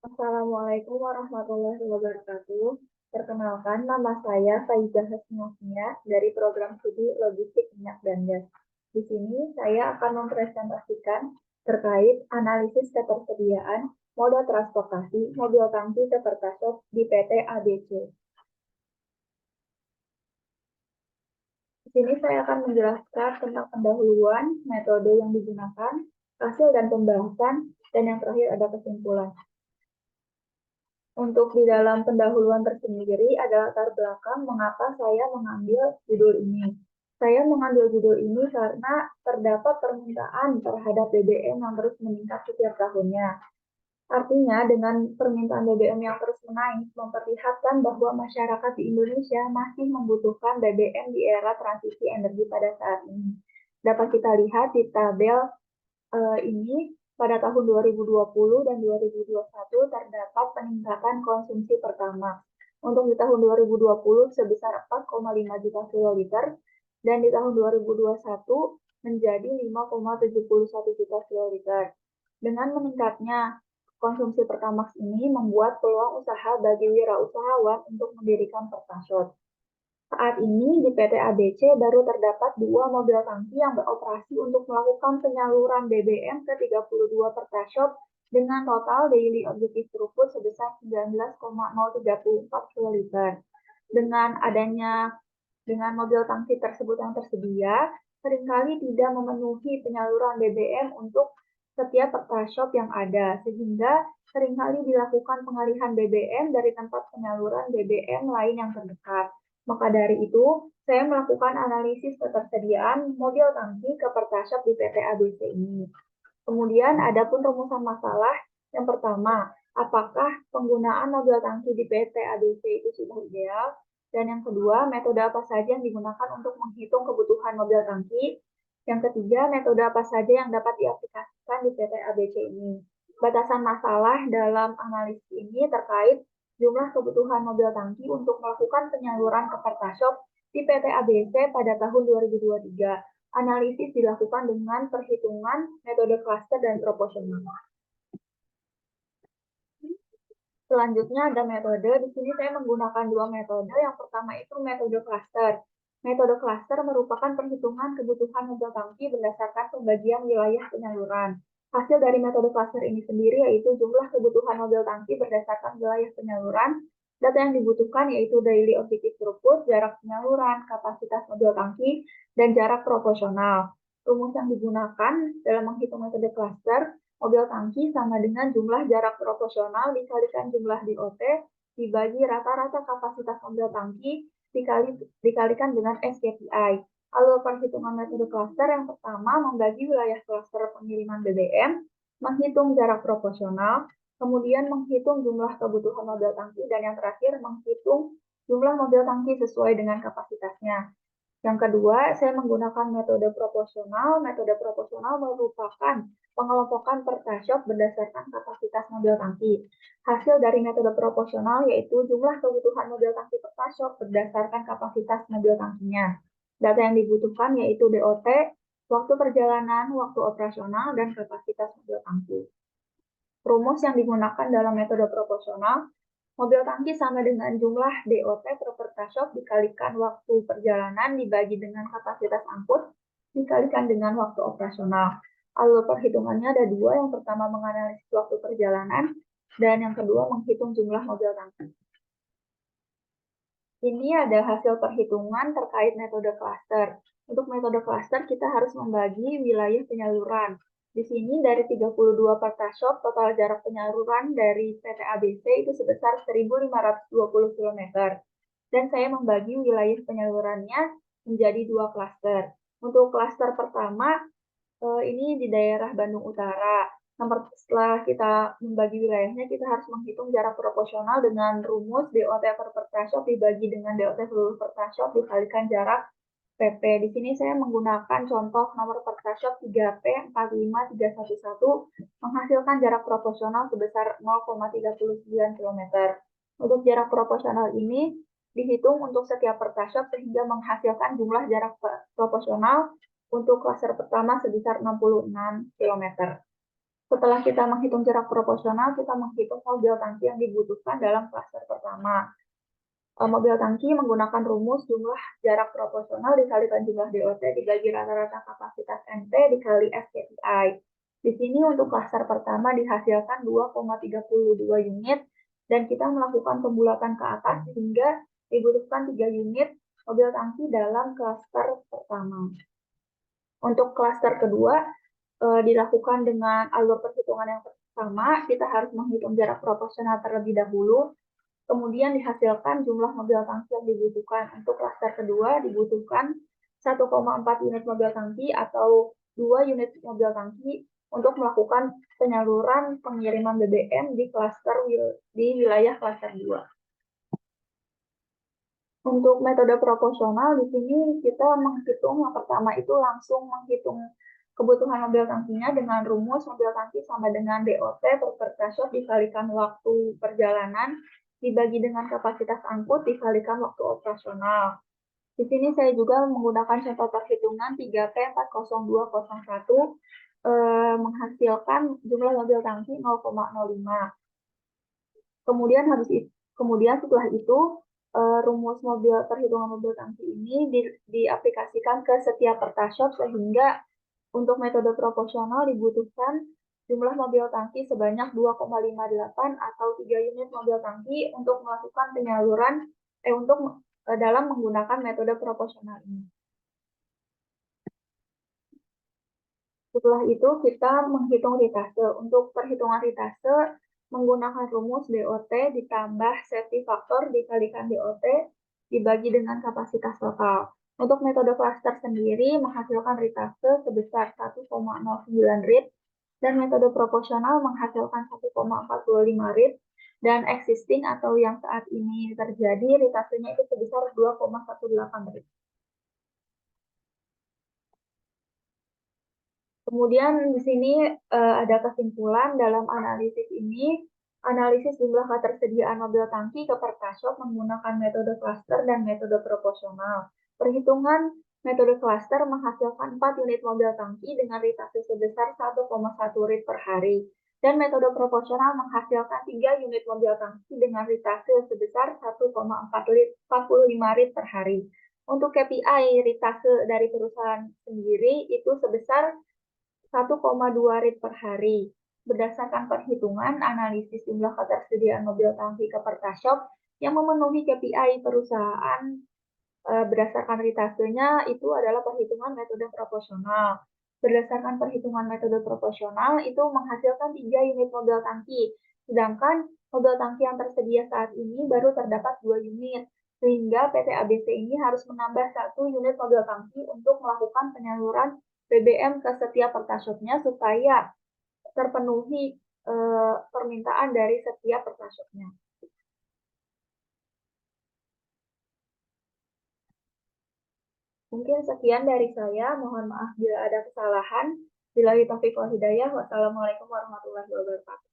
Assalamualaikum warahmatullahi wabarakatuh. Perkenalkan, nama saya Faiza Hasnafia dari program studi Logistik Minyak dan Gas. Di sini saya akan mempresentasikan terkait analisis ketersediaan moda transportasi mobil tangki ke Pertasop di PT ABC. Di sini saya akan menjelaskan tentang pendahuluan, metode yang digunakan, hasil dan pembahasan, dan yang terakhir ada kesimpulan. Untuk di dalam pendahuluan tersendiri ada latar belakang mengapa saya mengambil judul ini. Saya mengambil judul ini karena terdapat permintaan terhadap BBM yang terus meningkat setiap tahunnya. Artinya, dengan permintaan BBM yang terus menaik, memperlihatkan bahwa masyarakat di Indonesia masih membutuhkan BBM di era transisi energi pada saat ini. Dapat kita lihat di tabel ini pada tahun 2020 dan 2021 terdapat peningkatan konsumsi pertama. Untuk di tahun 2020 sebesar 4,5 juta kiloliter dan di tahun 2021 menjadi 5,71 juta kiloliter. Dengan meningkatnya konsumsi Pertamax ini membuat peluang usaha bagi wirausahawan untuk mendirikan Pertasop. Saat ini di PT ABC baru terdapat 2 mobil tangki yang beroperasi untuk melakukan penyaluran BBM ke 32 Pertasop dengan total daily objective throughput sebesar 19,034 kiloliter. Dengan mobil tangki tersebut yang tersedia, seringkali tidak memenuhi penyaluran BBM untuk setiap Pertasop yang ada, sehingga seringkali dilakukan pengalihan BBM dari tempat penyaluran BBM lain yang terdekat. Maka dari itu, saya melakukan analisis ketersediaan mobil tangki ke Pertasop di PT ABC ini. Kemudian ada pun rumusan masalah. Yang pertama, apakah penggunaan mobil tangki di PT ABC itu sudah ideal? Dan yang kedua, metode apa saja yang digunakan untuk menghitung kebutuhan mobil tangki? Yang ketiga, metode apa saja yang dapat diaplikasikan di PT ABC ini? Batasan masalah dalam analisis ini terkait jumlah kebutuhan mobil tangki untuk melakukan penyaluran ke Pertasop di PT ABC pada tahun 2023. Analisis dilakukan dengan perhitungan metode klaster dan proporsional. Selanjutnya ada metode. Di sini saya menggunakan 2 metode. Yang pertama itu metode klaster. Metode klaster merupakan perhitungan kebutuhan mobil tangki berdasarkan pembagian wilayah penyaluran. Hasil dari metode klaster ini sendiri yaitu jumlah kebutuhan mobil tangki berdasarkan wilayah penyaluran. Data yang dibutuhkan yaitu daily objective throughput, jarak penyaluran, kapasitas mobil tangki, dan jarak proporsional. Rumus yang digunakan dalam menghitung metode klaster, mobil tangki sama dengan jumlah jarak proporsional dikalikan jumlah DOT dibagi rata-rata kapasitas mobil tangki dikalikan dengan SKPI. Lalu perhitungan metode klaster yang pertama membagi wilayah klaster pengiriman BBM, menghitung jarak proporsional, kemudian menghitung jumlah kebutuhan mobil tangki, dan yang terakhir menghitung jumlah mobil tangki sesuai dengan kapasitasnya. Yang kedua, saya menggunakan metode proporsional. Metode proporsional merupakan pengelompokan Pertasop berdasarkan kapasitas mobil tangki. Hasil dari metode proporsional yaitu jumlah kebutuhan mobil tangki Pertasop berdasarkan kapasitas mobil tangkinya. Data yang dibutuhkan yaitu DOT, waktu perjalanan, waktu operasional, dan kapasitas mobil tangki. Rumus yang digunakan dalam metode proporsional, mobil tangki sama dengan jumlah DOT per Pertasop dikalikan waktu perjalanan dibagi dengan kapasitas angkut dikalikan dengan waktu operasional. Alur perhitungannya ada 2, yang pertama menganalisis waktu perjalanan dan yang kedua menghitung jumlah mobil tangki. Ini ada hasil perhitungan terkait metode klaster. Untuk metode klaster kita harus membagi wilayah penyaluran. Di sini dari 32 Pertasop, total jarak penyaluran dari PT ABC itu sebesar 1.520 km. Dan saya membagi wilayah penyalurannya menjadi 2 klaster. Untuk klaster pertama, ini di daerah Bandung Utara. Setelah kita membagi wilayahnya, kita harus menghitung jarak proporsional dengan rumus DOT per Pertasop dibagi dengan DOT seluruh Pertasop dikalikan jarak PP. Di sini saya menggunakan contoh nomor Pertasop 3P45311 menghasilkan jarak proporsional sebesar 0,39 km. Untuk jarak proporsional ini dihitung untuk setiap Pertasop sehingga menghasilkan jumlah jarak proporsional untuk klaster pertama sebesar 66 km. Setelah kita menghitung jarak proporsional, kita menghitung mobil tangki yang dibutuhkan dalam klaster pertama. Mobil tangki menggunakan rumus jumlah jarak proporsional dikalikan jumlah DOT dibagi rata-rata kapasitas NT dikali SKPI. Di sini untuk klaster pertama dihasilkan 2,32 unit dan kita melakukan pembulatan ke atas sehingga dibutuhkan 3 unit mobil tangki dalam klaster pertama. Untuk klaster kedua dilakukan dengan alur perhitungan yang sama, kita harus menghitung jarak proporsional terlebih dahulu. Kemudian dihasilkan jumlah mobil tangki yang dibutuhkan. Untuk klaster kedua dibutuhkan 1,4 unit mobil tangki atau 2 unit mobil tangki untuk melakukan penyaluran pengiriman BBM di wilayah klaster 2. Untuk metode proporsional di sini kita menghitung yang pertama itu langsung menghitung kebutuhan mobil tangkinya dengan rumus mobil tangki sama dengan DOT per shot dikalikan waktu perjalanan dibagi dengan kapasitas angkut dikalikan waktu operasional. Di sini saya juga menggunakan contoh perhitungan 3P40201 menghasilkan jumlah mobil tangki 0,05. Kemudian setelah itu rumus perhitungan mobil tangki ini diaplikasikan ke setiap pertashot sehingga untuk metode proporsional dibutuhkan jumlah mobil tangki sebanyak 2,58 atau 3 unit mobil tangki untuk melakukan penyaluran dalam menggunakan metode proporsional ini. Setelah itu kita menghitung ritase. Untuk perhitungan ritase menggunakan rumus DOT ditambah safety factor dikalikan DOT dibagi dengan kapasitas total. Untuk metode cluster sendiri menghasilkan ritase sebesar 1,09 rit dan metode proporsional menghasilkan 1,45 rit dan existing atau yang saat ini terjadi ritasenya itu sebesar 2,18 rit. Kemudian di sini ada kesimpulan dalam analisis ini. Analisis jumlah ketersediaan mobil tangki ke pertashot menggunakan metode cluster dan metode proporsional. Perhitungan metode cluster menghasilkan 4 unit mobil tangki dengan ritase sebesar 1,1 rit per hari. Dan metode proporsional menghasilkan 3 unit mobil tangki dengan ritase sebesar 1,45 rit per hari. Untuk KPI ritase dari perusahaan sendiri itu sebesar 1,2 rit per hari. Berdasarkan perhitungan analisis jumlah ketersediaan mobil tangki ke pertashot yang memenuhi KPI perusahaan berdasarkan ritasenya itu adalah perhitungan metode proporsional. Berdasarkan perhitungan metode proporsional itu menghasilkan 3 unit mobil tangki, sedangkan mobil tangki yang tersedia saat ini baru terdapat 2 unit, sehingga PT ABC ini harus menambah 1 unit mobil tangki untuk melakukan penyaluran BBM ke setiap pertashotnya supaya terpenuhi permintaan dari setiap pertashotnya. Mungkin sekian dari saya. Mohon maaf bila ada kesalahan. Billahi taufiq wal hidayah. Wassalamualaikum warahmatullahi wabarakatuh.